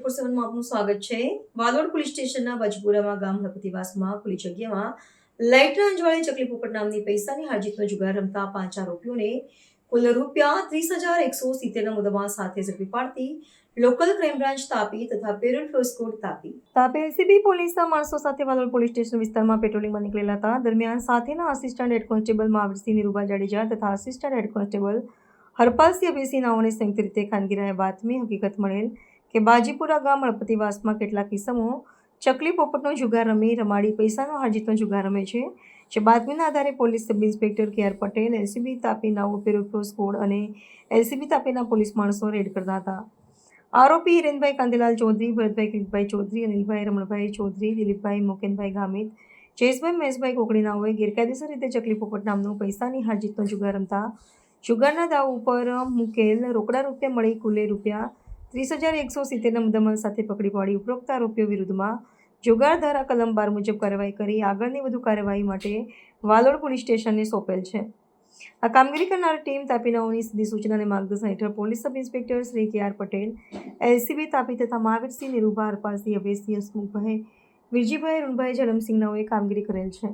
24/7 માં આપનું સ્વાગત છે। વાલોડ પોલીસ સ્ટેશનના બજપુરામાં ગામ હરપતિવાસમાં ખુલ્લી જગ્યામાં લાઇટના અંજવાળે ચકલી પોપટ નામની પૈસાની હારજીતનો જુગાર રમતા 5 આરોપીઓને કુલ રૂપિયા 30,170ના મુદ્દામાલ સાથે ઝડપી પાડતી લોકલ ક્રાઇમ બ્રાન્ચ તાપી તથા parole force code Tapi LCB પોલીસના માણસો સાથે વાલોડ પોલીસ સ્ટેશન વિસ્તારમાં પેટ્રોલિંગમાં નીકળેલા હતા। દરમિયાન સાથેના assistant head constable Mahavirsinh Niruba Jadeja તથા assistant head constable Harpalsinh Abhaysinh નાઓને સંયુક્ત રીતે ખાનગી બાતમી હકીકત મળેલ કે બાજીપુરા ગામ હળપતિવાસમાં કેટલાક કિસ્સામો ચકલી પોપટનો જુગાર રમાડી પૈસાનો હારજીતનો જુગાર રમે છે। જે બાતમીના આધારે police sub inspector K R Patel, LCB Tapi નાઓ પેરોલ કોડ અને એલસીબી તાપીના પોલીસ માણસો રેડ કરતા હતા। આરોપી હિરેનભાઈ કાંતિલાલ ચૌધરી, ભરતભાઈ કિરીટભાઈ ચૌધરી, અનિલભાઈ રમણભાઈ ચૌધરી, દિલીપભાઈ મોકેનભાઈ ગામિત, જયેશભાઈ મહેશભાઈ કોકડીનાઓએ ગેરકાયદેસર રીતે ચકલી પોપટ નામનો પૈસાની હારજીતનો જુગાર રમતા જુગારના દાવ ઉપર મૂકેલ રોકડા રૂપિયા મળી કુલે રૂપિયા 30,170ના મુદ્દામાલ સાથે પકડી પાડી ઉપરોક્ત આરોપીઓ વિરુદ્ધમાં જુગાર ધારા કલમ 12 મુજબ કાર્યવાહી કરી આગળની વધુ કાર્યવાહી માટે વાલોડ પોલીસ સ્ટેશનને સોંપેલ છે। આ કામગીરી કરનાર ટીમ તાપીનાઓની સીધી સૂચના અને માર્ગદર્શન હેઠળ પોલીસ સબ ઇન્સ્પેક્ટર શ્રી કે આર પટેલ, એલસીબી તાપી તથા મહાવીરસિંહ નિરૂબા, હરપાલસિંહ અભયસિંહ, હસમુખભાઈ, વિરજીભાઈ, અરુણભાઈ, જલમસિંહ નાઓએ કામગીરી કરેલ છે।